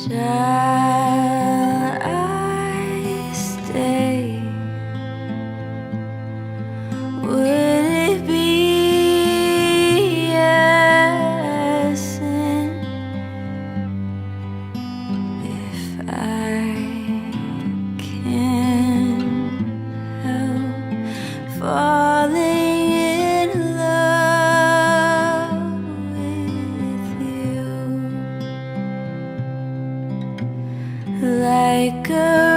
Shall I stay? Would it be a sin if I can't help falling in love with you? Like a